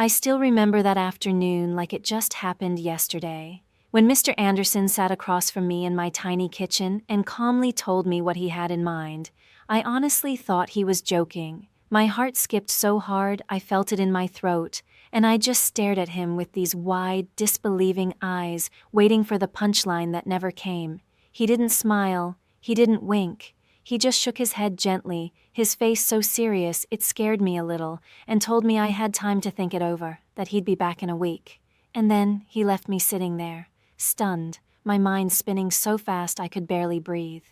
I still remember that afternoon like it just happened yesterday. When Mr. Anderson sat across from me in my tiny kitchen and calmly told me what he had in mind, I honestly thought he was joking. My heart skipped so hard I felt it in my throat, and I just stared at him with these wide, disbelieving eyes, waiting for the punchline that never came. He didn't smile, he didn't wink. He just shook his head gently, his face so serious it scared me a little, and told me I had time to think it over, that he'd be back in a week. And then he left me sitting there, stunned, my mind spinning so fast I could barely breathe.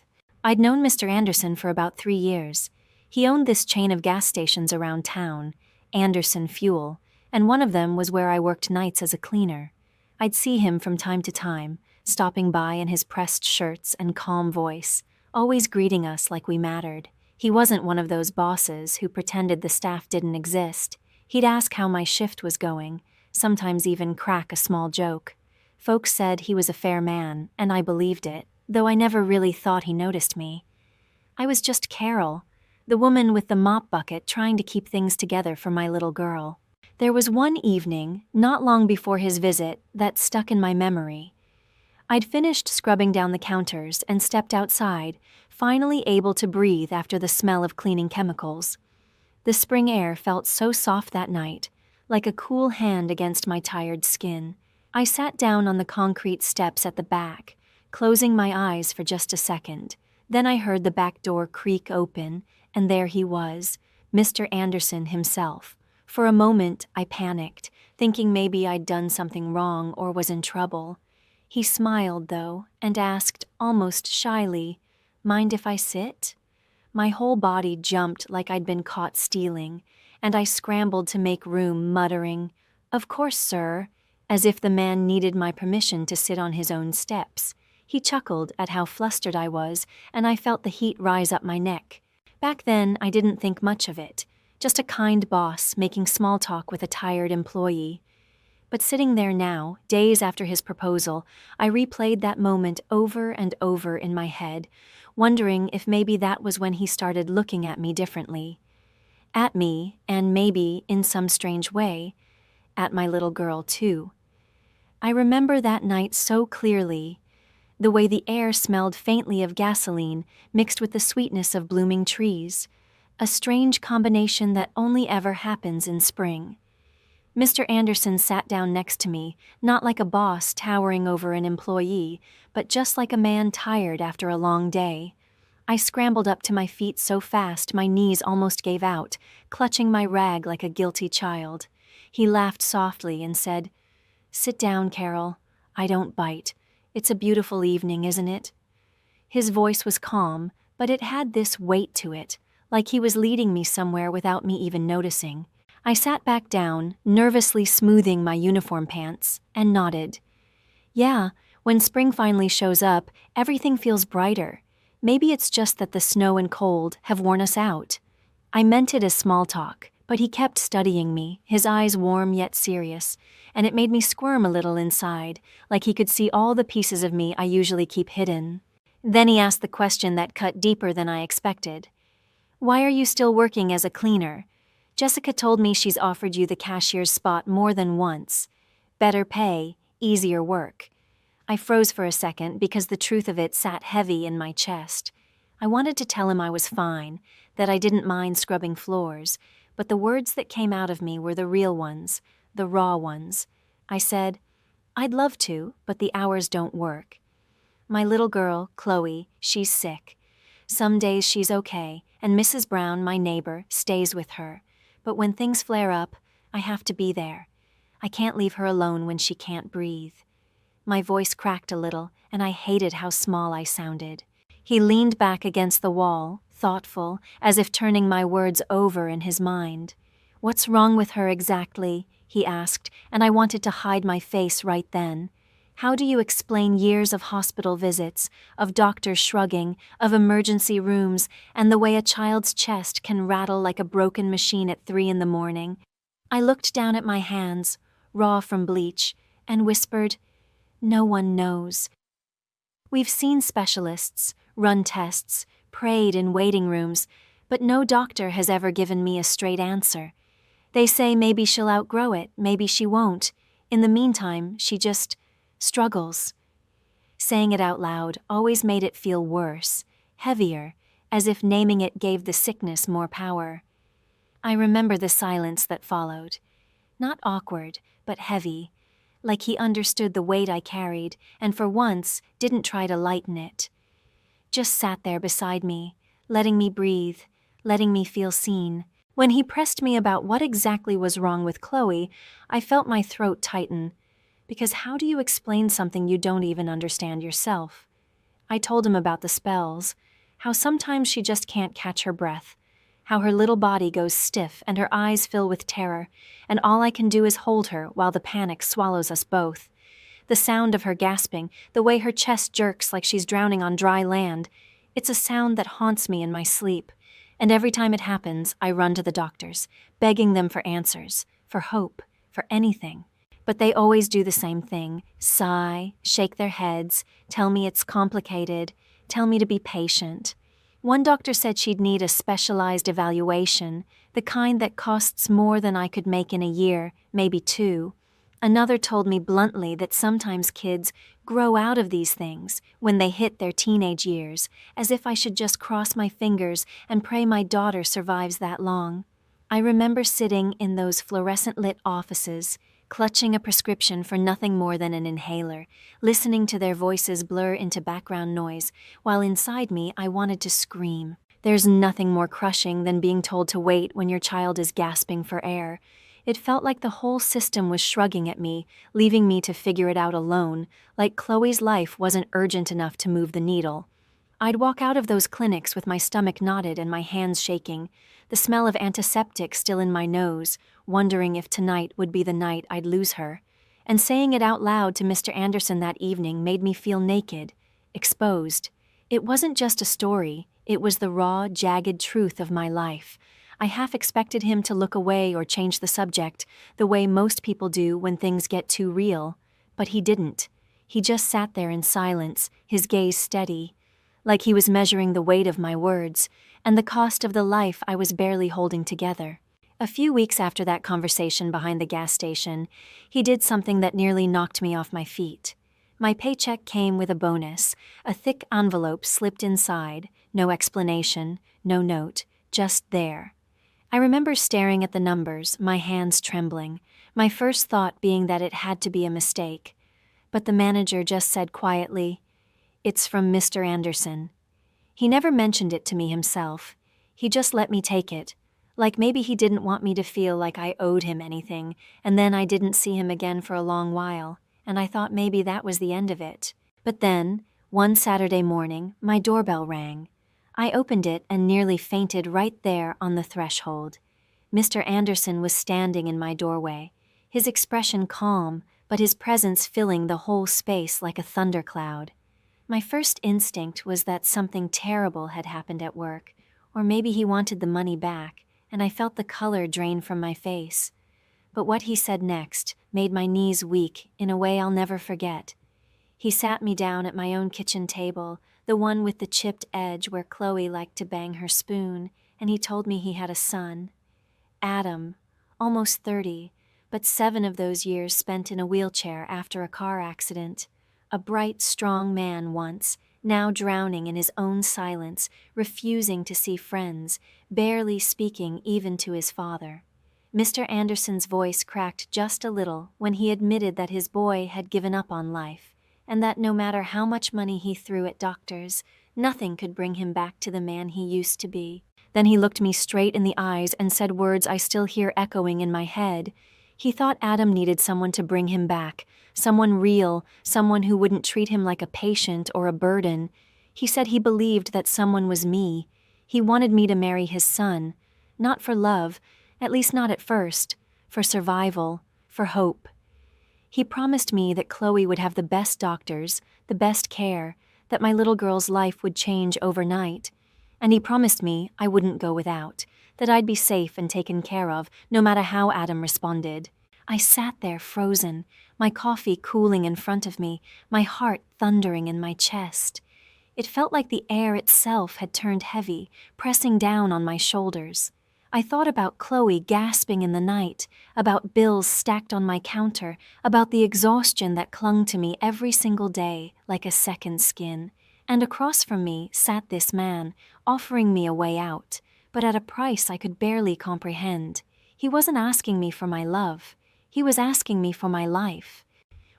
I'd known Mr. Anderson for about 3 years. He owned this chain of gas stations around town, Anderson Fuel, and one of them was where I worked nights as a cleaner. I'd see him from time to time, stopping by in his pressed shirts and calm voice, always greeting us like we mattered. He wasn't one of those bosses who pretended the staff didn't exist. He'd ask how my shift was going, sometimes even crack a small joke. Folks said he was a fair man, and I believed it, though I never really thought he noticed me. I was just Carol, the woman with the mop bucket trying to keep things together for my little girl. There was one evening, not long before his visit, that stuck in my memory. I'd finished scrubbing down the counters and stepped outside, finally able to breathe after the smell of cleaning chemicals. The spring air felt so soft that night, like a cool hand against my tired skin. I sat down on the concrete steps at the back, closing my eyes for just a second. Then I heard the back door creak open, and there he was, Mr. Anderson himself. For a moment, I panicked, thinking maybe I'd done something wrong or was in trouble. He smiled, though, and asked, almost shyly, "Mind if I sit?" My whole body jumped like I'd been caught stealing, and I scrambled to make room, muttering, "Of course, sir," as if the man needed my permission to sit on his own steps. He chuckled at how flustered I was, and I felt the heat rise up my neck. Back then, I didn't think much of it, just a kind boss making small talk with a tired employee. But sitting there now, days after his proposal, I replayed that moment over and over in my head, wondering if maybe that was when he started looking at me differently. At me, and maybe, in some strange way, at my little girl too. I remember that night so clearly, the way the air smelled faintly of gasoline mixed with the sweetness of blooming trees, a strange combination that only ever happens in spring. Mr. Anderson sat down next to me, not like a boss towering over an employee, but just like a man tired after a long day. I scrambled up to my feet so fast my knees almost gave out, clutching my rag like a guilty child. He laughed softly and said, "Sit down, Carol. I don't bite. It's a beautiful evening, isn't it?" His voice was calm, but it had this weight to it, like he was leading me somewhere without me even noticing. I sat back down, nervously smoothing my uniform pants, and nodded. Yeah, when spring finally shows up, everything feels brighter. Maybe it's just that the snow and cold have worn us out. I meant it as small talk, but he kept studying me, his eyes warm yet serious, and it made me squirm a little inside, like he could see all the pieces of me I usually keep hidden. Then he asked the question that cut deeper than I expected. "Why are you still working as a cleaner? Jessica told me she's offered you the cashier's spot more than once. Better pay, easier work." I froze for a second because the truth of it sat heavy in my chest. I wanted to tell him I was fine, that I didn't mind scrubbing floors, but the words that came out of me were the real ones, the raw ones. I said, "I'd love to, but the hours don't work. My little girl, Chloe, she's sick. Some days she's okay, and Mrs. Brown, my neighbor, stays with her. But when things flare up, I have to be there. I can't leave her alone when she can't breathe." My voice cracked a little, and I hated how small I sounded. He leaned back against the wall, thoughtful, as if turning my words over in his mind. "What's wrong with her exactly?" he asked, and I wanted to hide my face right then. How do you explain years of hospital visits, of doctors shrugging, of emergency rooms, and the way a child's chest can rattle like a broken machine at 3 a.m? I looked down at my hands, raw from bleach, and whispered, "No one knows. We've seen specialists, run tests, prayed in waiting rooms, but no doctor has ever given me a straight answer. They say maybe she'll outgrow it, maybe she won't. In the meantime, she just struggles. Saying it out loud always made it feel worse, heavier, as if naming it gave the sickness more power. I remember the silence that followed. Not awkward, but heavy, like he understood the weight I carried and for once didn't try to lighten it. Just sat there beside me, letting me breathe, letting me feel seen. When he pressed me about what exactly was wrong with Chloe, I felt my throat tighten. Because how do you explain something you don't even understand yourself? I told him about the spells, how sometimes she just can't catch her breath, how her little body goes stiff and her eyes fill with terror, and all I can do is hold her while the panic swallows us both. The sound of her gasping, the way her chest jerks like she's drowning on dry land, it's a sound that haunts me in my sleep. And every time it happens, I run to the doctors, begging them for answers, for hope, for anything. But they always do the same thing: sigh, shake their heads, tell me it's complicated, tell me to be patient. One doctor said she'd need a specialized evaluation, the kind that costs more than I could make in a year, maybe 2. Another told me bluntly that sometimes kids grow out of these things when they hit their teenage years, as if I should just cross my fingers and pray my daughter survives that long. I remember sitting in those fluorescent-lit offices, clutching a prescription for nothing more than an inhaler, listening to their voices blur into background noise, while inside me I wanted to scream. There's nothing more crushing than being told to wait when your child is gasping for air. It felt like the whole system was shrugging at me, leaving me to figure it out alone, like Chloe's life wasn't urgent enough to move the needle. I'd walk out of those clinics with my stomach knotted and my hands shaking, the smell of antiseptic still in my nose, wondering if tonight would be the night I'd lose her. And saying it out loud to Mr. Anderson that evening made me feel naked, exposed. It wasn't just a story, it was the raw, jagged truth of my life. I half expected him to look away or change the subject, the way most people do when things get too real. But he didn't. He just sat there in silence, his gaze steady, like he was measuring the weight of my words and the cost of the life I was barely holding together. A few weeks after that conversation behind the gas station, he did something that nearly knocked me off my feet. My paycheck came with a bonus, a thick envelope slipped inside, no explanation, no note, just there. I remember staring at the numbers, my hands trembling, my first thought being that it had to be a mistake. But the manager just said quietly, "It's from Mr. Anderson." He never mentioned it to me himself. He just let me take it, like maybe he didn't want me to feel like I owed him anything, and then I didn't see him again for a long while, and I thought maybe that was the end of it. But then, one Saturday morning, my doorbell rang. I opened it and nearly fainted right there on the threshold. Mr. Anderson was standing in my doorway, his expression calm, but his presence filling the whole space like a thundercloud. My first instinct was that something terrible had happened at work, or maybe he wanted the money back, and I felt the color drain from my face. But what he said next made my knees weak in a way I'll never forget. He sat me down at my own kitchen table, the one with the chipped edge where Chloe liked to bang her spoon, and he told me he had a son, Adam, almost 30, but 7 of those years spent in a wheelchair after a car accident. A bright, strong man once, now drowning in his own silence, refusing to see friends, barely speaking even to his father. Mr. Anderson's voice cracked just a little when he admitted that his boy had given up on life, and that no matter how much money he threw at doctors, nothing could bring him back to the man he used to be. Then he looked me straight in the eyes and said words I still hear echoing in my head. He thought Adam needed someone to bring him back, someone real, someone who wouldn't treat him like a patient or a burden. He said he believed that someone was me. He wanted me to marry his son, not for love, at least not at first, for survival, for hope. He promised me that Chloe would have the best doctors, the best care, that my little girl's life would change overnight. And he promised me I wouldn't go without, that I'd be safe and taken care of, no matter how Adam responded. I sat there frozen, my coffee cooling in front of me, my heart thundering in my chest. It felt like the air itself had turned heavy, pressing down on my shoulders. I thought about Chloe gasping in the night, about bills stacked on my counter, about the exhaustion that clung to me every single day like a second skin. And across from me sat this man, offering me a way out, but at a price I could barely comprehend. He wasn't asking me for my love. He was asking me for my life.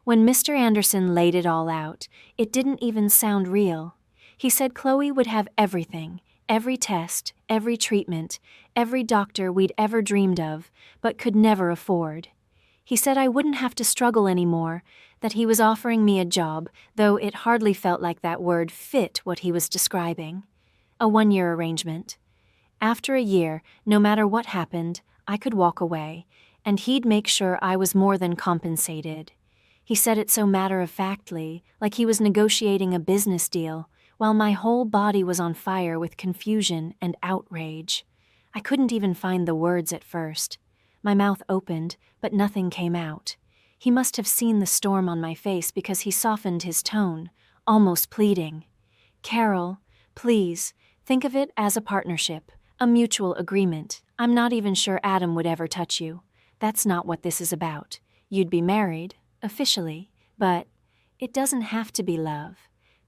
When Mr. Anderson laid it all out, it didn't even sound real. He said Chloe would have everything, every test, every treatment, every doctor we'd ever dreamed of, but could never afford. He said I wouldn't have to struggle anymore, that he was offering me a job, though it hardly felt like that word fit what he was describing. A 1-year arrangement. After a year, no matter what happened, I could walk away, and he'd make sure I was more than compensated. He said it so matter-of-factly, like he was negotiating a business deal, while my whole body was on fire with confusion and outrage. I couldn't even find the words at first. My mouth opened, but nothing came out. He must have seen the storm on my face because he softened his tone, almost pleading. "Carol, please, think of it as a partnership, a mutual agreement. I'm not even sure Adam would ever touch you. That's not what this is about. You'd be married, officially, but it doesn't have to be love.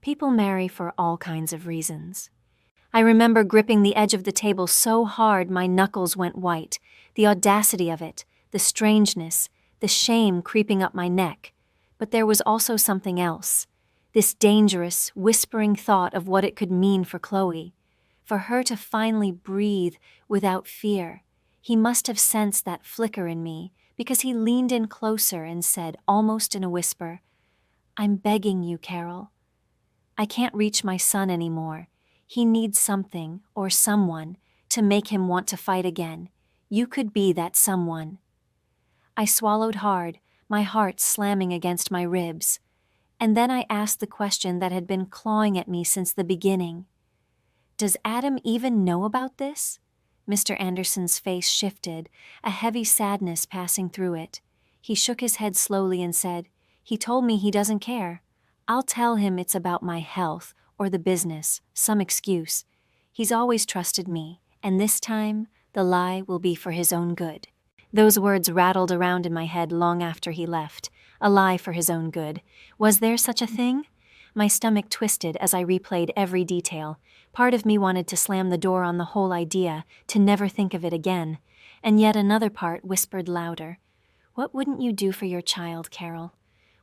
People marry for all kinds of reasons." I remember gripping the edge of the table so hard my knuckles went white, the audacity of it, the strangeness, the shame creeping up my neck. But there was also something else, this dangerous, whispering thought of what it could mean for Chloe. For her to finally breathe without fear. He must have sensed that flicker in me, because he leaned in closer and said, almost in a whisper, "I'm begging you, Carol. I can't reach my son anymore. He needs something, or someone, to make him want to fight again. You could be that someone." I swallowed hard, my heart slamming against my ribs. And then I asked the question that had been clawing at me since the beginning. "Does Adam even know about this?" Mr. Anderson's face shifted, a heavy sadness passing through it. He shook his head slowly and said, "He told me he doesn't care. I'll tell him it's about my health, or the business, some excuse. He's always trusted me, and this time, the lie will be for his own good." Those words rattled around in my head long after he left. A lie for his own good. Was there such a thing? My stomach twisted as I replayed every detail. Part of me wanted to slam the door on the whole idea, to never think of it again. And yet another part whispered louder. What wouldn't you do for your child, Carol?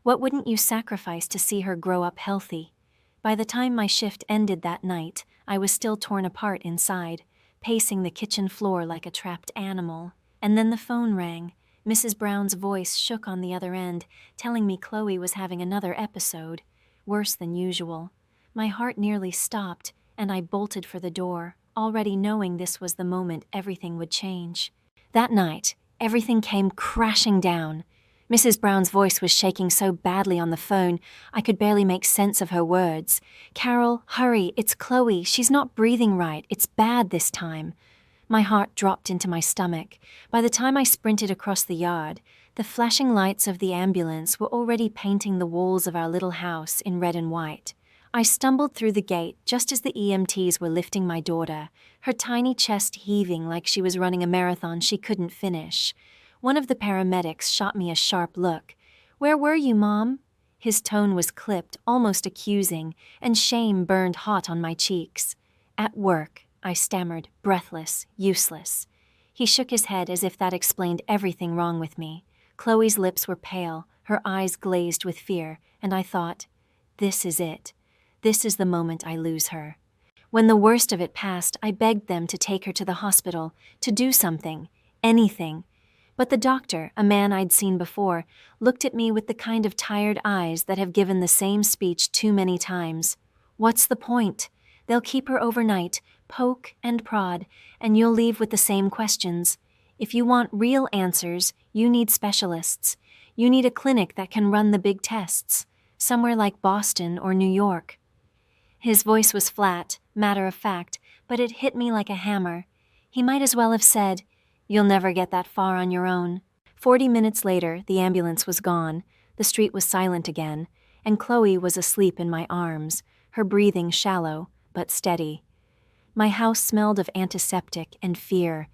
What wouldn't you sacrifice to see her grow up healthy? By the time my shift ended that night, I was still torn apart inside, pacing the kitchen floor like a trapped animal. And then the phone rang. Mrs. Brown's voice shook on the other end, telling me Chloe was having another episode, worse than usual. My heart nearly stopped, and I bolted for the door, already knowing this was the moment everything would change. That night, everything came crashing down. Mrs. Brown's voice was shaking so badly on the phone, I could barely make sense of her words. "Carol, hurry, it's Chloe. She's not breathing right. It's bad this time." My heart dropped into my stomach. By the time I sprinted across the yard, the flashing lights of the ambulance were already painting the walls of our little house in red and white. I stumbled through the gate just as the EMTs were lifting my daughter, her tiny chest heaving like she was running a marathon she couldn't finish. One of the paramedics shot me a sharp look. "Where were you, Mom?" His tone was clipped, almost accusing, and shame burned hot on my cheeks. "At work," I stammered, breathless, useless. He shook his head as if that explained everything wrong with me. Chloe's lips were pale, her eyes glazed with fear, and I thought, this is it. This is the moment I lose her. When the worst of it passed, I begged them to take her to the hospital, to do something, anything. But the doctor, a man I'd seen before, looked at me with the kind of tired eyes that have given the same speech too many times. "What's the point? They'll keep her overnight, poke and prod, and you'll leave with the same questions. If you want real answers, you need specialists. You need a clinic that can run the big tests, somewhere like Boston or New York." His voice was flat, matter-of-fact, but it hit me like a hammer. He might as well have said, "You'll never get that far on your own." 40 minutes later, the ambulance was gone, the street was silent again, and Chloe was asleep in my arms, her breathing shallow, but steady. My house smelled of antiseptic and fear.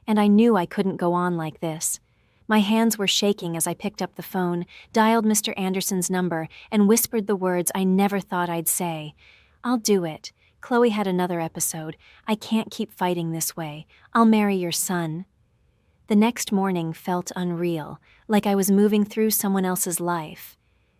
and I knew I couldn't go on like this. My hands were shaking as I picked up the phone, dialed Mr. Anderson's number, and whispered the words I never thought I'd say. "I'll do it. Chloe had another episode. I can't keep fighting this way. I'll marry your son." The next morning felt unreal, like I was moving through someone else's life.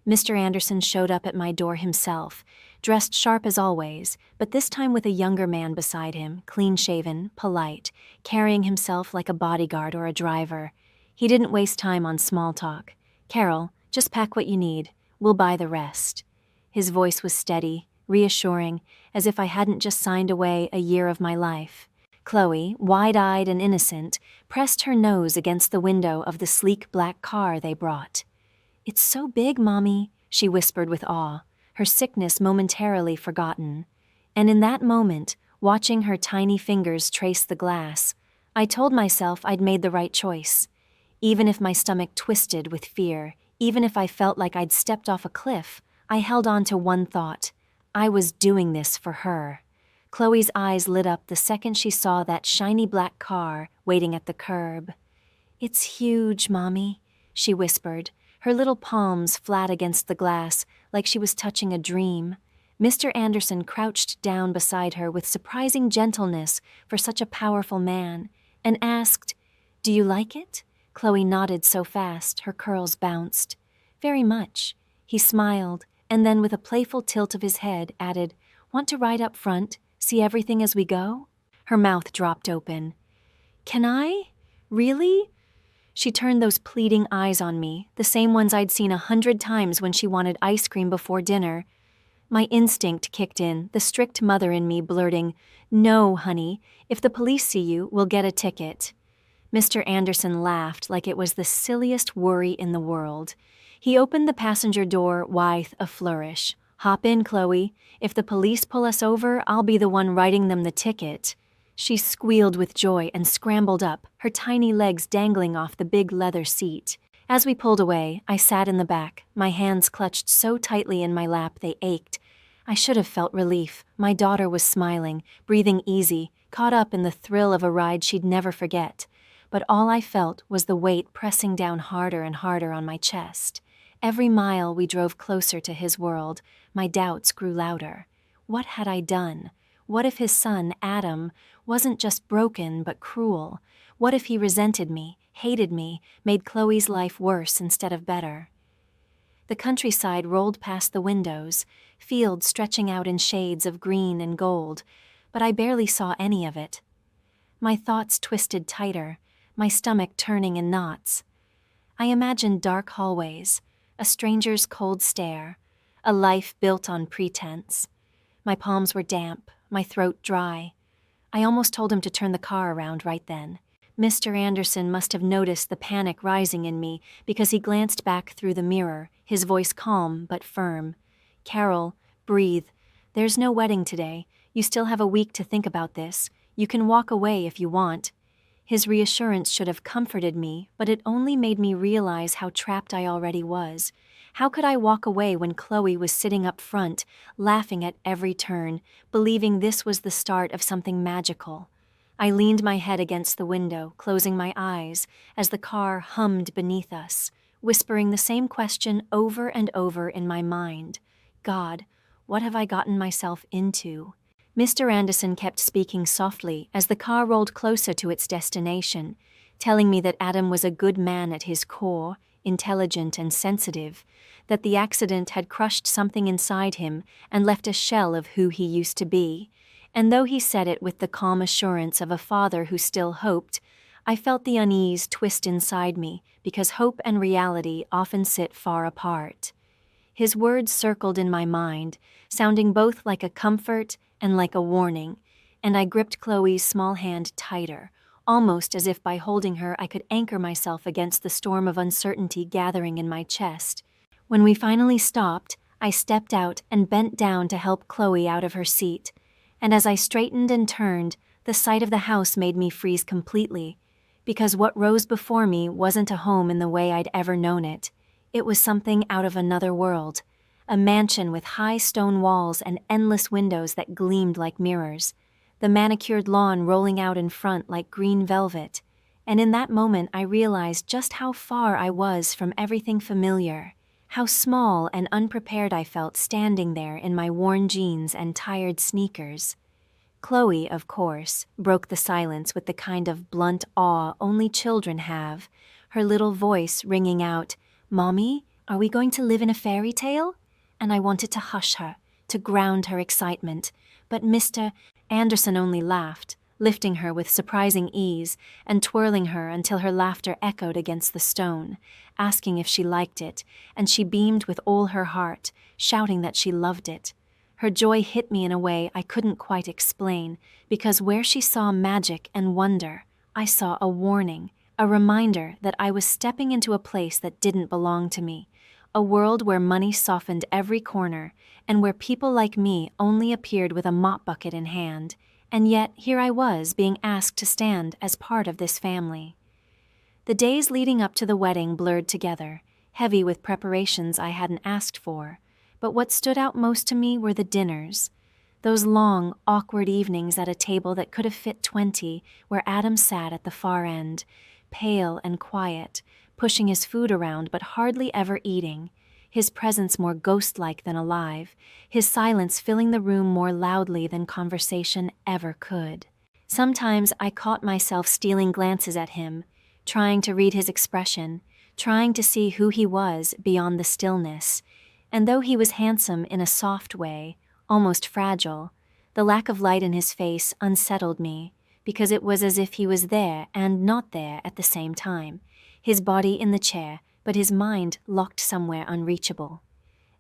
Mr. Anderson showed up at my door himself, dressed sharp as always, but this time with a younger man beside him, clean-shaven, polite, carrying himself like a bodyguard or a driver. He didn't waste time on small talk. "Carol, just pack what you need. We'll buy the rest." His voice was steady, reassuring, as if I hadn't just signed away a year of my life. Chloe, wide-eyed and innocent, pressed her nose against the window of the sleek black car they brought. "It's so big, Mommy," she whispered with awe, her sickness momentarily forgotten. And in that moment, watching her tiny fingers trace the glass, I told myself I'd made the right choice. Even if my stomach twisted with fear, even if I felt like I'd stepped off a cliff, I held on to one thought. I was doing this for her. Chloe's eyes lit up the second she saw that shiny black car waiting at the curb. "It's huge, Mommy," she whispered, her little palms flat against the glass like she was touching a dream. Mr. Anderson crouched down beside her with surprising gentleness for such a powerful man, and asked, "Do you like it?" Chloe nodded so fast, her curls bounced. "Very much." He smiled, and then with a playful tilt of his head, added, "Want to ride up front? See everything as we go?" Her mouth dropped open. "Can I? Really?" She turned those pleading eyes on me, the same ones I'd seen 100 times when she wanted ice cream before dinner. My instinct kicked in, the strict mother in me blurting, "No, honey, if the police see you, we'll get a ticket." Mr. Anderson laughed like it was the silliest worry in the world. He opened the passenger door with a flourish. "Hop in, Chloe. If the police pull us over, I'll be the one writing them the ticket." She squealed with joy and scrambled up, her tiny legs dangling off the big leather seat. As we pulled away, I sat in the back, my hands clutched so tightly in my lap they ached. I should have felt relief. My daughter was smiling, breathing easy, caught up in the thrill of a ride she'd never forget. But all I felt was the weight pressing down harder and harder on my chest. Every mile we drove closer to his world, my doubts grew louder. What had I done? What if his son, Adam, wasn't just broken but cruel? What if he resented me, hated me, made Chloe's life worse instead of better? The countryside rolled past the windows, fields stretching out in shades of green and gold, but I barely saw any of it. My thoughts twisted tighter, my stomach turning in knots. I imagined dark hallways, a stranger's cold stare, a life built on pretense. My palms were damp, my throat dry. I almost told him to turn the car around right then. Mr. Anderson must have noticed the panic rising in me because he glanced back through the mirror, his voice calm but firm. "Carol, breathe. There's no wedding today. You still have a week to think about this. You can walk away if you want." His reassurance should have comforted me, but it only made me realize how trapped I already was. How could I walk away when Chloe was sitting up front, laughing at every turn, believing this was the start of something magical? I leaned my head against the window, closing my eyes, as the car hummed beneath us, whispering the same question over and over in my mind. God, what have I gotten myself into? Mr. Anderson kept speaking softly as the car rolled closer to its destination, telling me that Adam was a good man at his core, intelligent and sensitive, that the accident had crushed something inside him and left a shell of who he used to be. And though he said it with the calm assurance of a father who still hoped, I felt the unease twist inside me because hope and reality often sit far apart. His words circled in my mind, sounding both like a comfort and like a warning, and I gripped Chloe's small hand tighter, almost as if by holding her I could anchor myself against the storm of uncertainty gathering in my chest. When we finally stopped, I stepped out and bent down to help Chloe out of her seat, and as I straightened and turned, the sight of the house made me freeze completely, because what rose before me wasn't a home in the way I'd ever known it. It was something out of another world. A mansion with high stone walls and endless windows that gleamed like mirrors, the manicured lawn rolling out in front like green velvet, And in that moment I realized just how far I was from everything familiar, how small and unprepared I felt standing there in my worn jeans and tired sneakers. Chloe, of course, broke the silence with the kind of blunt awe only children have, her little voice ringing out, "Mommy, are we going to live in a fairy tale?" And I wanted to hush her, to ground her excitement, but Mr. Anderson only laughed, lifting her with surprising ease and twirling her until her laughter echoed against the stone, asking if she liked it, and she beamed with all her heart, shouting that she loved it. Her joy hit me in a way I couldn't quite explain, because where she saw magic and wonder, I saw a warning, a reminder that I was stepping into a place that didn't belong to me, a world where money softened every corner, and where people like me only appeared with a mop bucket in hand, and yet here I was being asked to stand as part of this family. The days leading up to the wedding blurred together, heavy with preparations I hadn't asked for, but what stood out most to me were the dinners. Those long, awkward evenings at a table that could have fit 20, where Adam sat at the far end, pale and quiet, pushing his food around but hardly ever eating, his presence more ghost-like than alive, his silence filling the room more loudly than conversation ever could. Sometimes I caught myself stealing glances at him, trying to read his expression, trying to see who he was beyond the stillness. And though he was handsome in a soft way, almost fragile, the lack of light in his face unsettled me, because it was as if he was there and not there at the same time, his body in the chair, but his mind locked somewhere unreachable.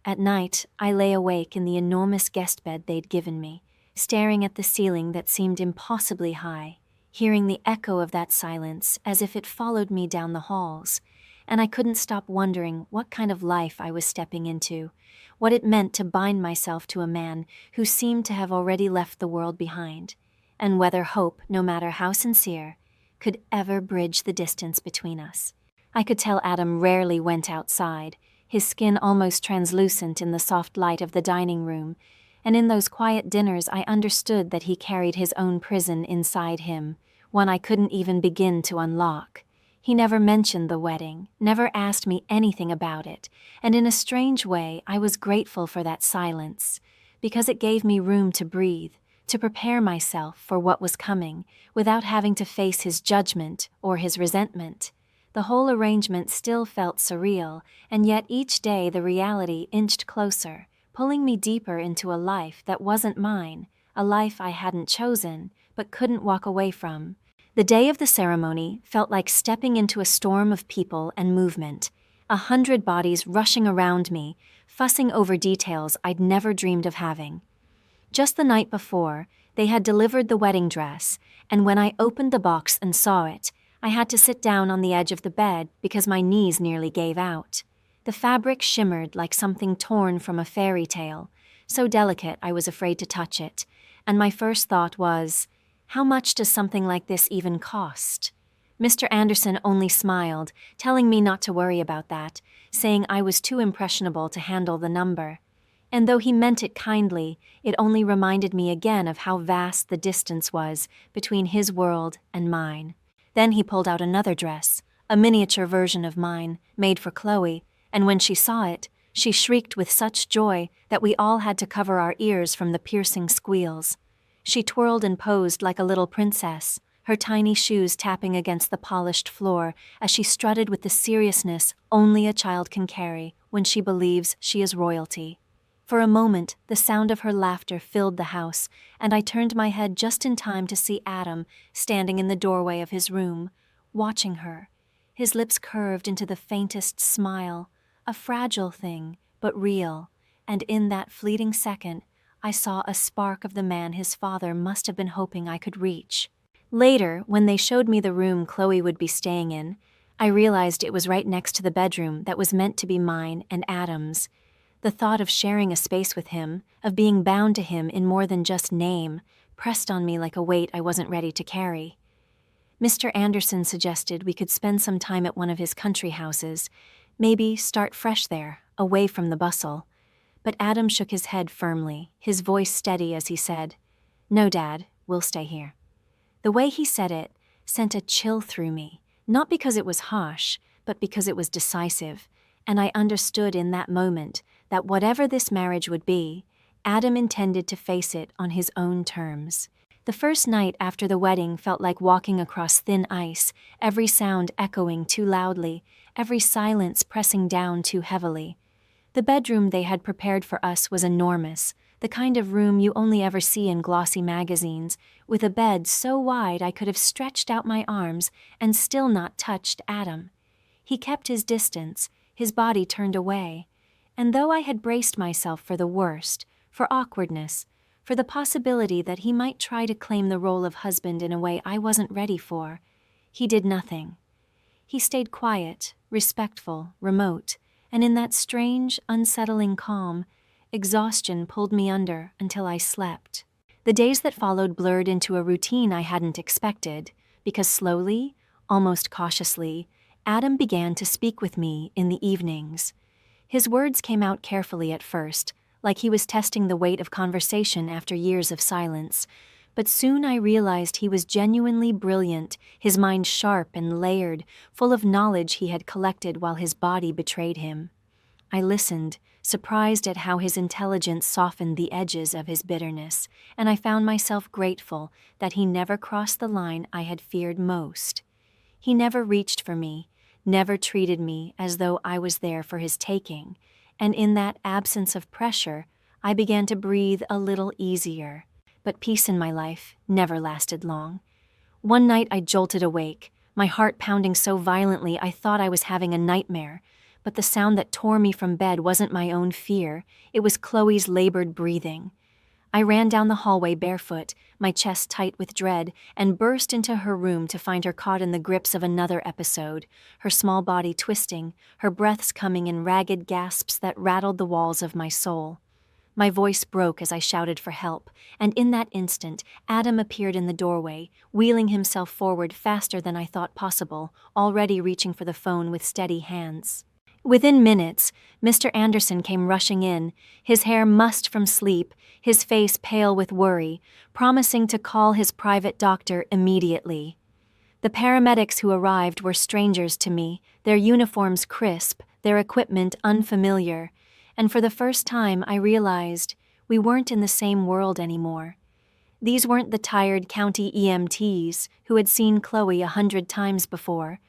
At night, I lay awake in the enormous guest bed they'd given me, staring at the ceiling that seemed impossibly high, hearing the echo of that silence as if it followed me down the halls, and I couldn't stop wondering what kind of life I was stepping into, what it meant to bind myself to a man who seemed to have already left the world behind, and whether hope, no matter how sincere, could ever bridge the distance between us. I could tell Adam rarely went outside, his skin almost translucent in the soft light of the dining room, and in those quiet dinners I understood that he carried his own prison inside him, one I couldn't even begin to unlock. He never mentioned the wedding, never asked me anything about it, and in a strange way I was grateful for that silence, because it gave me room to breathe, to prepare myself for what was coming, without having to face his judgment or his resentment. The whole arrangement still felt surreal, and yet each day the reality inched closer, pulling me deeper into a life that wasn't mine, a life I hadn't chosen, but couldn't walk away from. The day of the ceremony felt like stepping into a storm of people and movement, 100 bodies rushing around me, fussing over details I'd never dreamed of having. Just the night before, they had delivered the wedding dress, and when I opened the box and saw it, I had to sit down on the edge of the bed because my knees nearly gave out. The fabric shimmered like something torn from a fairy tale, so delicate I was afraid to touch it, and my first thought was, how much does something like this even cost? Mr. Anderson only smiled, telling me not to worry about that, saying I was too impressionable to handle the number. And though he meant it kindly, it only reminded me again of how vast the distance was between his world and mine. Then he pulled out another dress, a miniature version of mine, made for Chloe, and when she saw it, she shrieked with such joy that we all had to cover our ears from the piercing squeals. She twirled and posed like a little princess, her tiny shoes tapping against the polished floor as she strutted with the seriousness only a child can carry when she believes she is royalty. For a moment, the sound of her laughter filled the house, and I turned my head just in time to see Adam standing in the doorway of his room, watching her, his lips curved into the faintest smile, a fragile thing, but real, and in that fleeting second, I saw a spark of the man his father must have been hoping I could reach. Later, when they showed me the room Chloe would be staying in, I realized it was right next to the bedroom that was meant to be mine and Adam's. The thought of sharing a space with him, of being bound to him in more than just name, pressed on me like a weight I wasn't ready to carry. Mr. Anderson suggested we could spend some time at one of his country houses, maybe start fresh there, away from the bustle. But Adam shook his head firmly, his voice steady as he said, "No, Dad, we'll stay here." The way he said it, sent a chill through me, not because it was harsh, but because it was decisive, and I understood in that moment that whatever this marriage would be, Adam intended to face it on his own terms. The first night after the wedding felt like walking across thin ice, every sound echoing too loudly, every silence pressing down too heavily. The bedroom they had prepared for us was enormous, the kind of room you only ever see in glossy magazines, with a bed so wide I could have stretched out my arms and still not touched Adam. He kept his distance, his body turned away, and though I had braced myself for the worst, for awkwardness, for the possibility that he might try to claim the role of husband in a way I wasn't ready for, he did nothing. He stayed quiet, respectful, remote, and in that strange, unsettling calm, exhaustion pulled me under until I slept. The days that followed blurred into a routine I hadn't expected, because slowly, almost cautiously, Adam began to speak with me in the evenings. His words came out carefully at first, like he was testing the weight of conversation after years of silence, but soon I realized he was genuinely brilliant, his mind sharp and layered, full of knowledge he had collected while his body betrayed him. I listened, surprised at how his intelligence softened the edges of his bitterness, and I found myself grateful that he never crossed the line I had feared most. He never reached for me, never treated me as though I was there for his taking, and in that absence of pressure, I began to breathe a little easier. But peace in my life never lasted long. One night I jolted awake, my heart pounding so violently I thought I was having a nightmare, but the sound that tore me from bed wasn't my own fear, it was Chloe's labored breathing. I ran down the hallway barefoot, my chest tight with dread, and burst into her room to find her caught in the grips of another episode, her small body twisting, her breaths coming in ragged gasps that rattled the walls of my soul. My voice broke as I shouted for help, and in that instant, Adam appeared in the doorway, wheeling himself forward faster than I thought possible, already reaching for the phone with steady hands. Within minutes, Mr. Anderson came rushing in, his hair mussed from sleep, his face pale with worry, promising to call his private doctor immediately. The paramedics who arrived were strangers to me, their uniforms crisp, their equipment unfamiliar, and for the first time I realized we weren't in the same world anymore. These weren't the tired county EMTs who had seen Chloe 100 times before.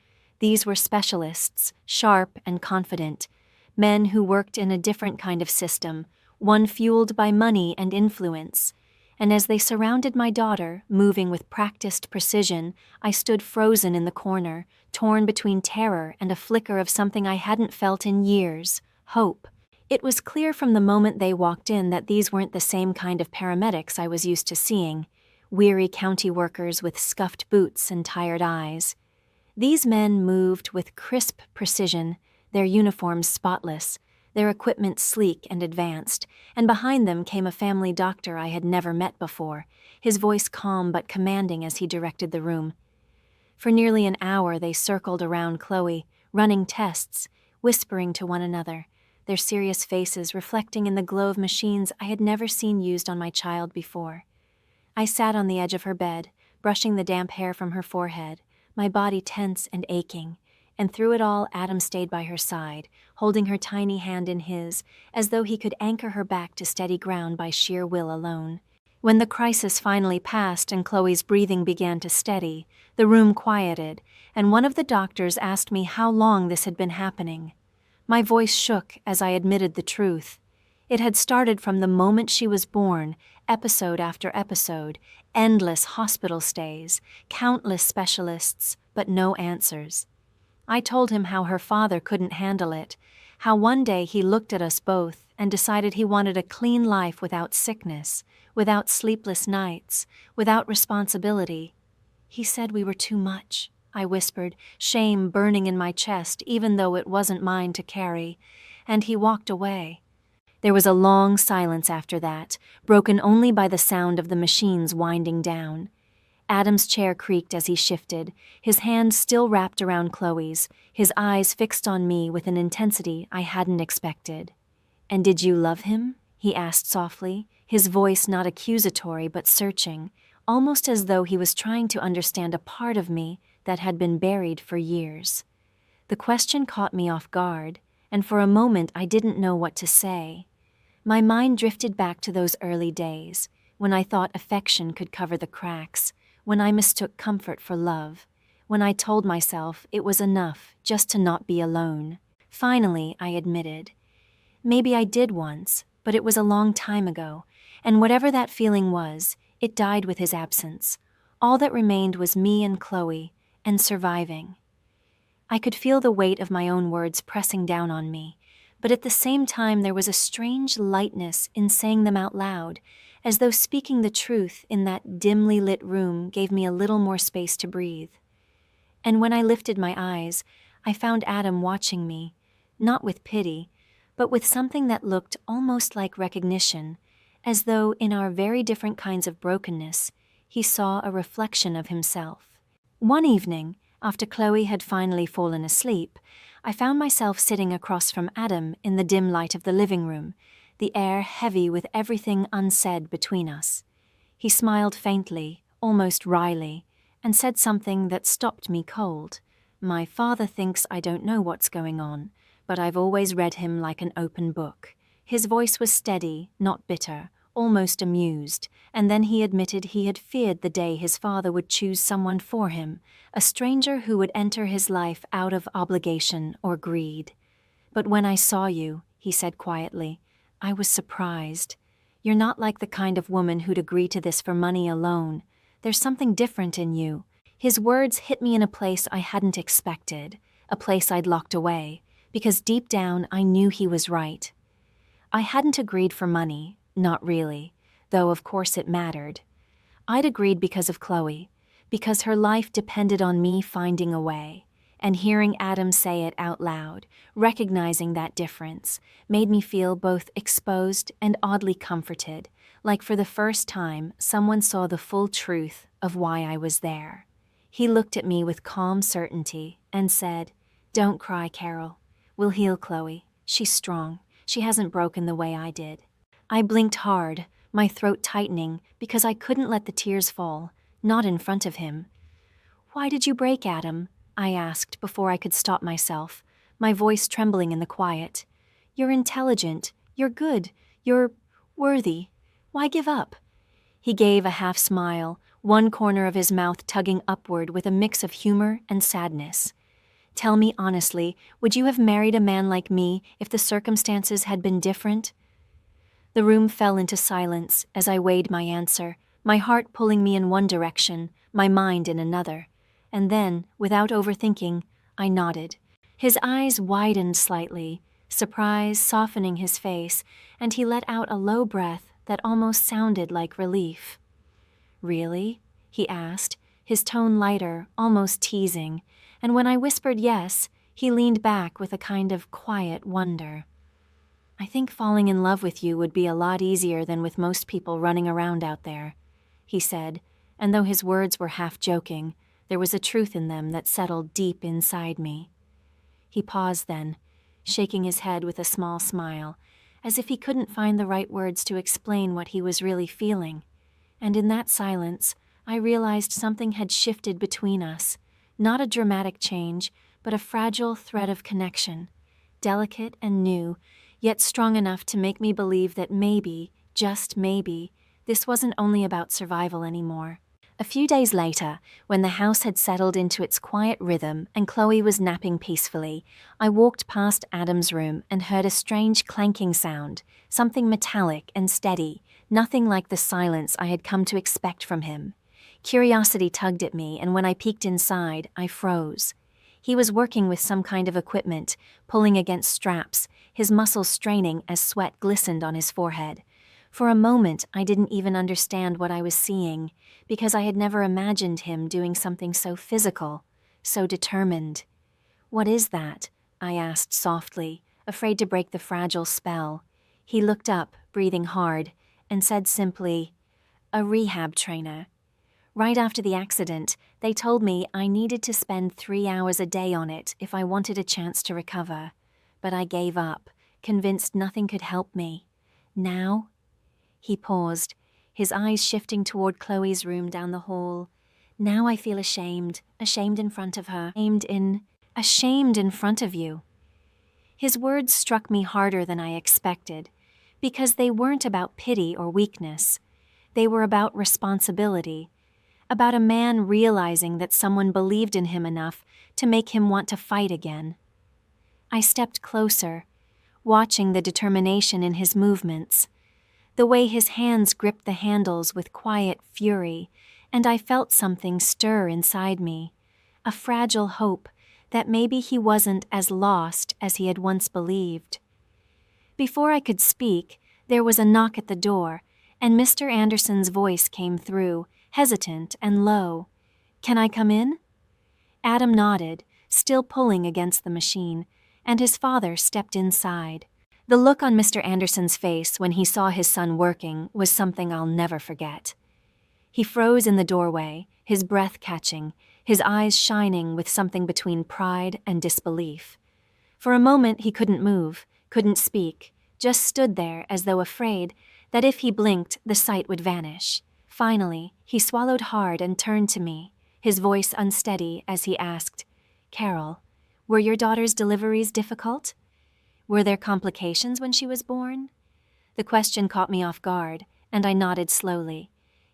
These were specialists, sharp and confident, men who worked in a different kind of system, one fueled by money and influence. And as they surrounded my daughter, moving with practiced precision, I stood frozen in the corner, torn between terror and a flicker of something I hadn't felt in years, hope. It was clear from the moment they walked in that these weren't the same kind of paramedics I was used to seeing, weary county workers with scuffed boots and tired eyes. These men moved with crisp precision, their uniforms spotless, their equipment sleek and advanced, and behind them came a family doctor I had never met before, his voice calm but commanding as he directed the room. For nearly an hour they circled around Chloe, running tests, whispering to one another, their serious faces reflecting in the glow of machines I had never seen used on my child before. I sat on the edge of her bed, brushing the damp hair from her forehead, my body tense and aching, and through it all Adam stayed by her side, holding her tiny hand in his, as though he could anchor her back to steady ground by sheer will alone. When the crisis finally passed and Chloe's breathing began to steady, the room quieted, and one of the doctors asked me how long this had been happening. My voice shook as I admitted the truth. It had started from the moment she was born, episode after episode, endless hospital stays, countless specialists, but no answers. I told him how her father couldn't handle it, how one day he looked at us both and decided he wanted a clean life without sickness, without sleepless nights, without responsibility. He said we were too much, I whispered, shame burning in my chest even though it wasn't mine to carry, and he walked away. There was a long silence after that, broken only by the sound of the machines winding down. Adam's chair creaked as he shifted, his hand still wrapped around Chloe's, his eyes fixed on me with an intensity I hadn't expected. "And did you love him?" he asked softly, his voice not accusatory but searching, almost as though he was trying to understand a part of me that had been buried for years. The question caught me off guard, and for a moment I didn't know what to say. My mind drifted back to those early days, when I thought affection could cover the cracks, when I mistook comfort for love, when I told myself it was enough just to not be alone. Finally, I admitted. Maybe I did once, but it was a long time ago, and whatever that feeling was, it died with his absence. All that remained was me and Chloe, and surviving. I could feel the weight of my own words pressing down on me, but at the same time there was a strange lightness in saying them out loud, as though speaking the truth in that dimly lit room gave me a little more space to breathe. And when I lifted my eyes, I found Adam watching me, not with pity, but with something that looked almost like recognition, as though in our very different kinds of brokenness, he saw a reflection of himself. One evening, after Chloe had finally fallen asleep, I found myself sitting across from Adam in the dim light of the living room, the air heavy with everything unsaid between us. He smiled faintly, almost wryly, and said something that stopped me cold. My father thinks I don't know what's going on, but I've always read him like an open book. His voice was steady, not bitter, almost amused, and then he admitted he had feared the day his father would choose someone for him, a stranger who would enter his life out of obligation or greed. But when I saw you, he said quietly, I was surprised. You're not like the kind of woman who'd agree to this for money alone. There's something different in you. His words hit me in a place I hadn't expected, a place I'd locked away, because deep down I knew he was right. I hadn't agreed for money, not really, though of course it mattered. I'd agreed because of Chloe, because her life depended on me finding a way, and hearing Adam say it out loud, recognizing that difference, made me feel both exposed and oddly comforted, like for the first time someone saw the full truth of why I was there. He looked at me with calm certainty and said, Don't cry, Carol. We'll heal Chloe. She's strong. She hasn't broken the way I did. I blinked hard, my throat tightening because I couldn't let the tears fall, not in front of him. Why did you break, Adam? I asked before I could stop myself, my voice trembling in the quiet. You're intelligent. You're good. You're worthy. Why give up? He gave a half smile, one corner of his mouth tugging upward with a mix of humor and sadness. Tell me honestly, would you have married a man like me if the circumstances had been different? The room fell into silence as I weighed my answer, my heart pulling me in one direction, my mind in another. And then, without overthinking, I nodded. His eyes widened slightly, surprise softening his face, and he let out a low breath that almost sounded like relief. Really? He asked, his tone lighter, almost teasing, and when I whispered yes, he leaned back with a kind of quiet wonder. I think falling in love with you would be a lot easier than with most people running around out there, he said, and though his words were half joking, there was a truth in them that settled deep inside me. He paused then, shaking his head with a small smile, as if he couldn't find the right words to explain what he was really feeling. And in that silence, I realized something had shifted between us, not a dramatic change, but a fragile thread of connection, delicate and new, yet strong enough to make me believe that maybe, just maybe, this wasn't only about survival anymore. A few days later, when the house had settled into its quiet rhythm and Chloe was napping peacefully, I walked past Adam's room and heard a strange clanking sound, something metallic and steady, nothing like the silence I had come to expect from him. Curiosity tugged at me, and when I peeked inside, I froze. He was working with some kind of equipment, pulling against straps, his muscles straining as sweat glistened on his forehead. For a moment, I didn't even understand what I was seeing, because I had never imagined him doing something so physical, so determined. What is that? I asked softly, afraid to break the fragile spell. He looked up, breathing hard, and said simply, a rehab trainer. Right after the accident, they told me I needed to spend 3 hours a day on it if I wanted a chance to recover. But I gave up, convinced nothing could help me. Now? He paused, his eyes shifting toward Chloe's room down the hall. Now I feel ashamed in front of her, ashamed in front of you. His words struck me harder than I expected, because they weren't about pity or weakness. They were about responsibility, about a man realizing that someone believed in him enough to make him want to fight again. I stepped closer, watching the determination in his movements, the way his hands gripped the handles with quiet fury, and I felt something stir inside me, a fragile hope that maybe he wasn't as lost as he had once believed. Before I could speak, there was a knock at the door, and Mr. Anderson's voice came through, hesitant and low. "Can I come in?" Adam nodded, still pulling against the machine, and his father stepped inside. The look on Mr. Anderson's face when he saw his son working was something I'll never forget. He froze in the doorway, his breath catching, his eyes shining with something between pride and disbelief. For a moment he couldn't move, couldn't speak, just stood there as though afraid that if he blinked, the sight would vanish. Finally, he swallowed hard and turned to me, his voice unsteady as he asked, "Carol, were your daughter's deliveries difficult? Were there complications when she was born?" The question caught me off guard, and I nodded slowly.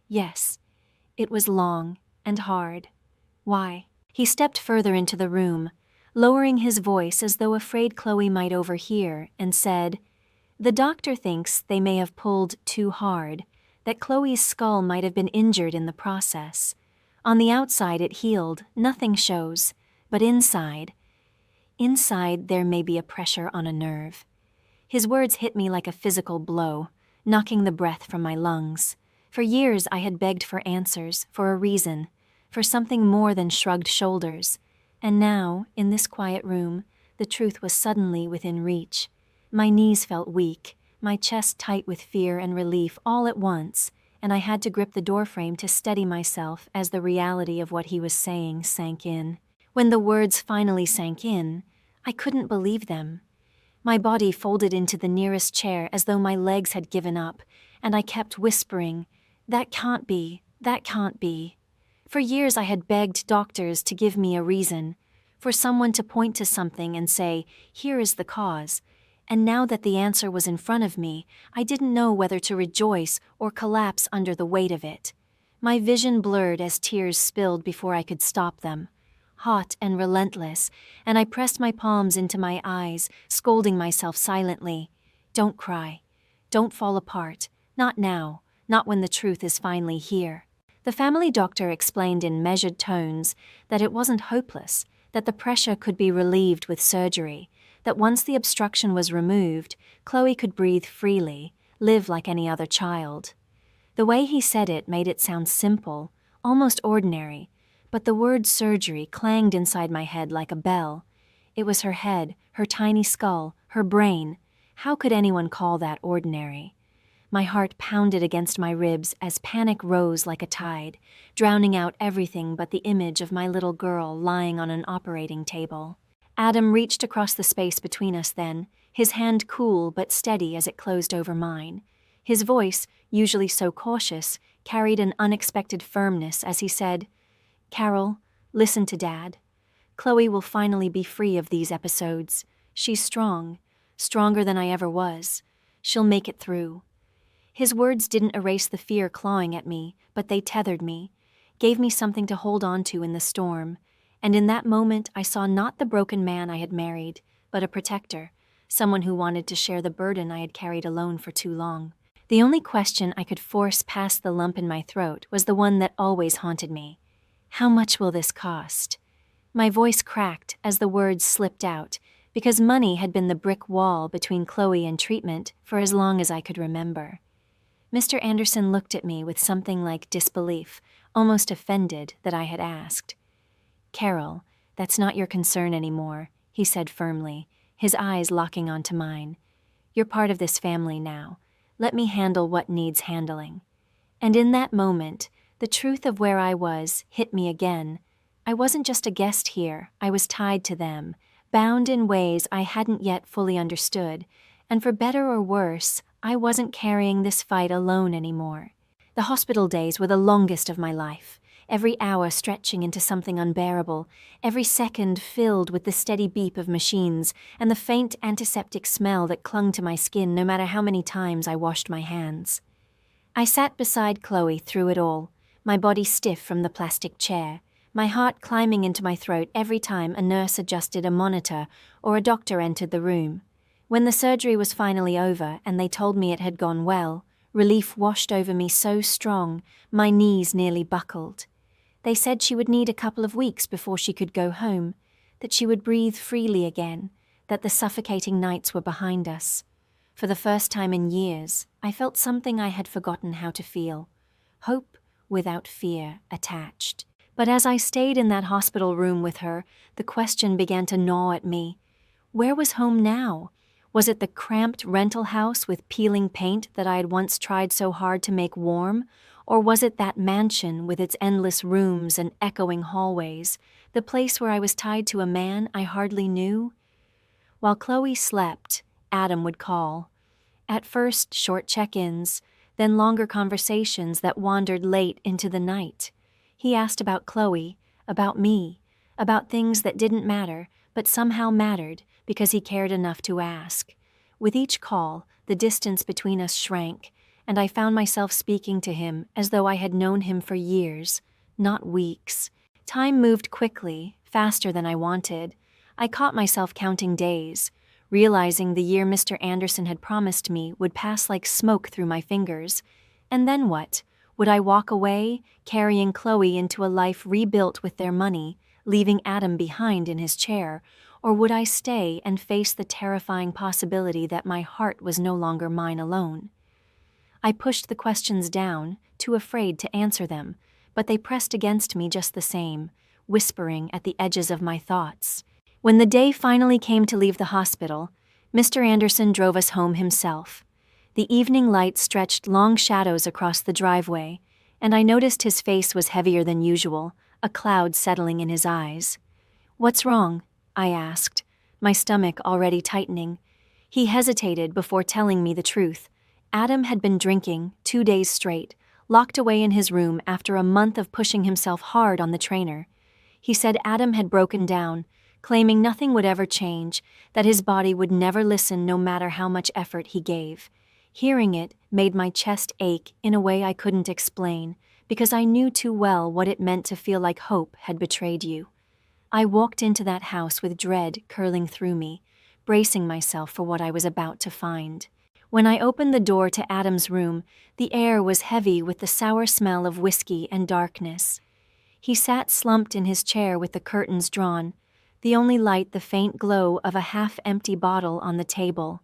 Yes, it was long and hard. Why? He stepped further into the room, lowering his voice as though afraid Chloe might overhear, and said, "The doctor thinks they may have pulled too hard, that Chloe's skull might have been injured in the process. On the outside it healed, nothing shows, but inside there may be a pressure on a nerve." His words hit me like a physical blow, knocking the breath from my lungs. For years I had begged for answers, for a reason, for something more than shrugged shoulders. And now, in this quiet room, the truth was suddenly within reach. My knees felt weak, my chest tight with fear and relief all at once, and I had to grip the doorframe to steady myself as the reality of what he was saying sank in. When the words finally sank in, I couldn't believe them. My body folded into the nearest chair as though my legs had given up, and I kept whispering, "That can't be, that can't be." For years I had begged doctors to give me a reason, for someone to point to something and say, "Here is the cause." And now that the answer was in front of me, I didn't know whether to rejoice or collapse under the weight of it. My vision blurred as tears spilled before I could stop them. Hot and relentless, and I pressed my palms into my eyes, scolding myself silently. "Don't cry. Don't fall apart. Not now. Not when the truth is finally here." The family doctor explained in measured tones that it wasn't hopeless, that the pressure could be relieved with surgery, that once the obstruction was removed, Chloe could breathe freely, live like any other child. The way he said it made it sound simple, almost ordinary, but the word surgery clanged inside my head like a bell. It was her head, her tiny skull, her brain. How could anyone call that ordinary? My heart pounded against my ribs as panic rose like a tide, drowning out everything but the image of my little girl lying on an operating table. Adam reached across the space between us then, his hand cool but steady as it closed over mine. His voice, usually so cautious, carried an unexpected firmness as he said, "Carol, listen to Dad. Chloe will finally be free of these episodes. She's strong, stronger than I ever was. She'll make it through." His words didn't erase the fear clawing at me, but they tethered me, gave me something to hold on to in the storm. And in that moment I saw not the broken man I had married, but a protector, someone who wanted to share the burden I had carried alone for too long. The only question I could force past the lump in my throat was the one that always haunted me. How much will this cost? My voice cracked as the words slipped out, because money had been the brick wall between Chloe and treatment for as long as I could remember. Mr. Anderson looked at me with something like disbelief, almost offended that I had asked. "Carol, that's not your concern anymore," he said firmly, his eyes locking onto mine. "You're part of this family now. Let me handle what needs handling." And in that moment, the truth of where I was hit me again. I wasn't just a guest here, I was tied to them, bound in ways I hadn't yet fully understood, and for better or worse, I wasn't carrying this fight alone anymore. The hospital days were the longest of my life, every hour stretching into something unbearable, every second filled with the steady beep of machines and the faint antiseptic smell that clung to my skin no matter how many times I washed my hands. I sat beside Chloe through it all, my body stiff from the plastic chair, my heart climbing into my throat every time a nurse adjusted a monitor or a doctor entered the room. When the surgery was finally over and they told me it had gone well, relief washed over me so strong, my knees nearly buckled. They said she would need a couple of weeks before she could go home, that she would breathe freely again, that the suffocating nights were behind us. For the first time in years, I felt something I had forgotten how to feel. Hope without fear attached. But as I stayed in that hospital room with her, the question began to gnaw at me. Where was home now? Was it the cramped rental house with peeling paint that I had once tried so hard to make warm? Or was it that mansion with its endless rooms and echoing hallways, the place where I was tied to a man I hardly knew? While Chloe slept, Adam would call. At first, short check-ins, then longer conversations that wandered late into the night. He asked about Chloe, about me, about things that didn't matter, but somehow mattered because he cared enough to ask. With each call, the distance between us shrank, and I found myself speaking to him as though I had known him for years, not weeks. Time moved quickly, faster than I wanted. I caught myself counting days, realizing the year Mr. Anderson had promised me would pass like smoke through my fingers. And then what? Would I walk away, carrying Chloe into a life rebuilt with their money, leaving Adam behind in his chair, or would I stay and face the terrifying possibility that my heart was no longer mine alone? I pushed the questions down, too afraid to answer them, but they pressed against me just the same, whispering at the edges of my thoughts. When the day finally came to leave the hospital, Mr. Anderson drove us home himself. The evening light stretched long shadows across the driveway, and I noticed his face was heavier than usual, a cloud settling in his eyes. "What's wrong?" I asked, my stomach already tightening. He hesitated before telling me the truth. Adam had been drinking 2 days straight, locked away in his room after a month of pushing himself hard on the trainer. He said Adam had broken down, claiming nothing would ever change, that his body would never listen no matter how much effort he gave. Hearing it made my chest ache in a way I couldn't explain, because I knew too well what it meant to feel like hope had betrayed you. I walked into that house with dread curling through me, bracing myself for what I was about to find. When I opened the door to Adam's room, the air was heavy with the sour smell of whiskey and darkness. He sat slumped in his chair with the curtains drawn, the only light the faint glow of a half-empty bottle on the table.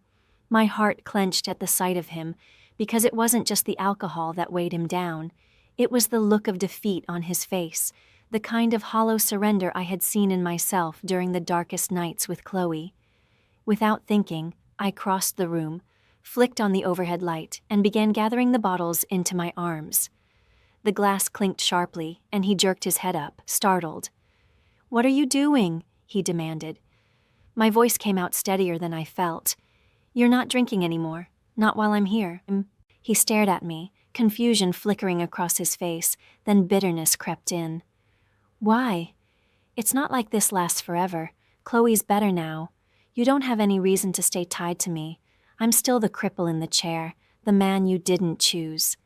My heart clenched at the sight of him, because it wasn't just the alcohol that weighed him down. It was the look of defeat on his face, the kind of hollow surrender I had seen in myself during the darkest nights with Chloe. Without thinking, I crossed the room, flicked on the overhead light, and began gathering the bottles into my arms. The glass clinked sharply, and he jerked his head up, startled. "What are you doing?" he demanded. My voice came out steadier than I felt. "You're not drinking anymore. Not while I'm here." He stared at me, confusion flickering across his face, then bitterness crept in. "Why? It's not like this lasts forever. Chloe's better now. You don't have any reason to stay tied to me. I'm still the cripple in the chair, the man you didn't choose."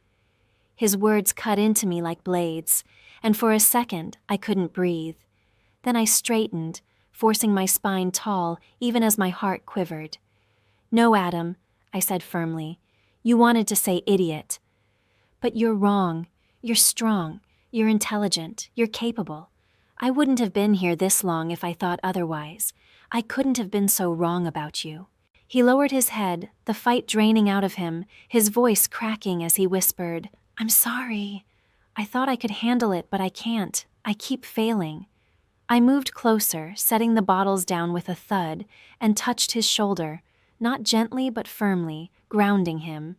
His words cut into me like blades, and for a second I couldn't breathe. Then I straightened, forcing my spine tall even as my heart quivered. "No, Adam," I said firmly. "You wanted to say idiot. But you're wrong. You're strong. You're intelligent. You're capable. I wouldn't have been here this long if I thought otherwise. I couldn't have been so wrong about you." He lowered his head, the fight draining out of him, his voice cracking as he whispered, "I'm sorry. I thought I could handle it, but I can't. I keep failing." I moved closer, setting the bottles down with a thud, and touched his shoulder, not gently but firmly, grounding him.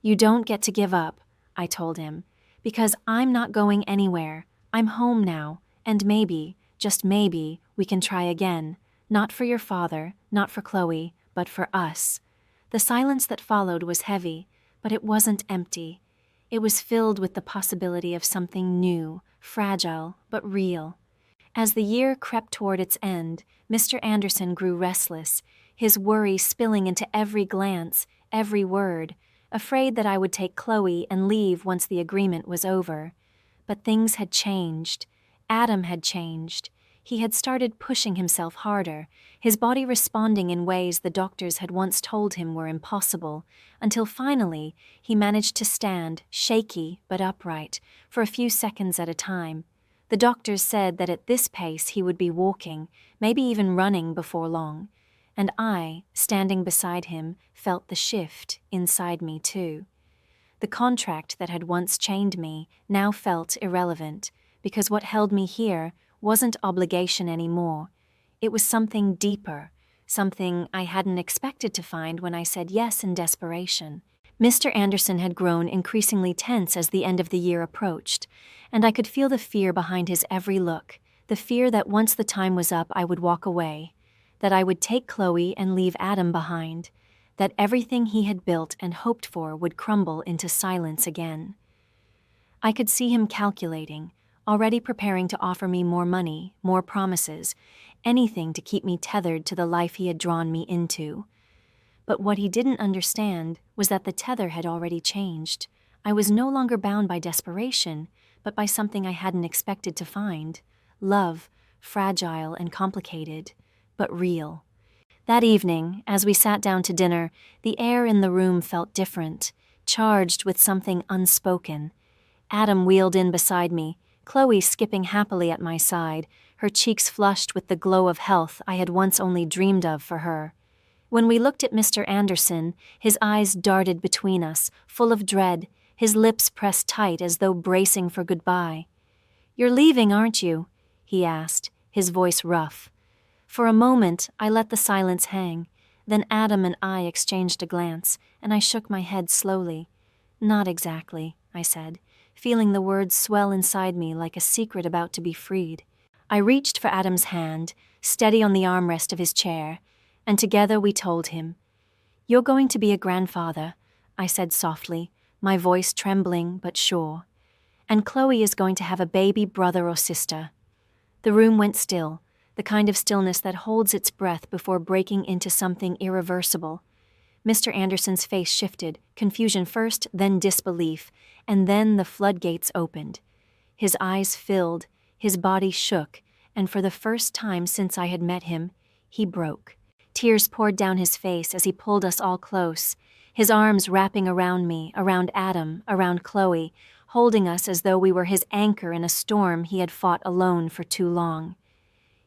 "You don't get to give up," I told him, "because I'm not going anywhere. I'm home now, and maybe, just maybe, we can try again. Not for your father, not for Chloe, but for us." The silence that followed was heavy, but it wasn't empty. It was filled with the possibility of something new, fragile, but real. As the year crept toward its end, Mr. Anderson grew restless, his worry spilling into every glance, every word, afraid that I would take Chloe and leave once the agreement was over. But things had changed. Adam had changed. He had started pushing himself harder, his body responding in ways the doctors had once told him were impossible, until finally he managed to stand, shaky but upright, for a few seconds at a time. The doctors said that at this pace he would be walking, maybe even running before long. And I, standing beside him, felt the shift inside me too. The contract that had once chained me now felt irrelevant, because what held me here wasn't obligation anymore. It was something deeper, something I hadn't expected to find when I said yes in desperation. Mr. Anderson had grown increasingly tense as the end of the year approached, and I could feel the fear behind his every look, the fear that once the time was up I would walk away, that I would take Chloe and leave Adam behind, that everything he had built and hoped for would crumble into silence again. I could see him calculating, already preparing to offer me more money, more promises, anything to keep me tethered to the life he had drawn me into. But what he didn't understand was that the tether had already changed. I was no longer bound by desperation, but by something I hadn't expected to find. Love, fragile and complicated, but real. That evening, as we sat down to dinner, the air in the room felt different, charged with something unspoken. Adam wheeled in beside me, Chloe skipping happily at my side, her cheeks flushed with the glow of health I had once only dreamed of for her. When we looked at Mr. Anderson, his eyes darted between us, full of dread, his lips pressed tight as though bracing for goodbye. "You're leaving, aren't you?" he asked, his voice rough. For a moment, I let the silence hang. Then Adam and I exchanged a glance, and I shook my head slowly. "Not exactly," I said, feeling the words swell inside me like a secret about to be freed. I reached for Adam's hand, steady on the armrest of his chair, and together we told him. "You're going to be a grandfather," I said softly, my voice trembling but sure. "And Chloe is going to have a baby brother or sister." The room went still, the kind of stillness that holds its breath before breaking into something irreversible. Mr. Anderson's face shifted, confusion first, then disbelief, and then the floodgates opened. His eyes filled, his body shook, and for the first time since I had met him, he broke. Tears poured down his face as he pulled us all close, his arms wrapping around me, around Adam, around Chloe, holding us as though we were his anchor in a storm he had fought alone for too long.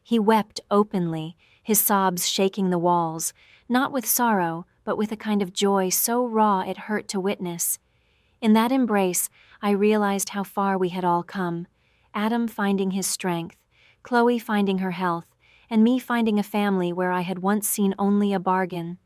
He wept openly, his sobs shaking the walls, not with sorrow, but with a kind of joy so raw it hurt to witness. In that embrace, I realized how far we had all come, Adam finding his strength, Chloe finding her health, and me finding a family where I had once seen only a bargain.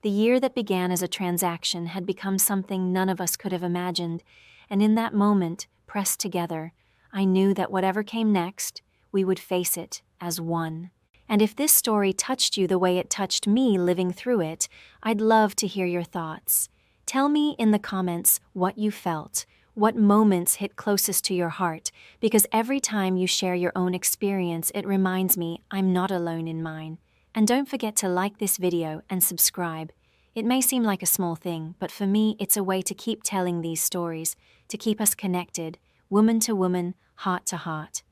The year that began as a transaction had become something none of us could have imagined, and in that moment, pressed together, I knew that whatever came next, we would face it as one. And if this story touched you the way it touched me living through it, I'd love to hear your thoughts. Tell me in the comments what you felt, what moments hit closest to your heart, because every time you share your own experience, it reminds me I'm not alone in mine. And don't forget to like this video and subscribe. It may seem like a small thing, but for me, it's a way to keep telling these stories, to keep us connected, woman to woman, heart to heart.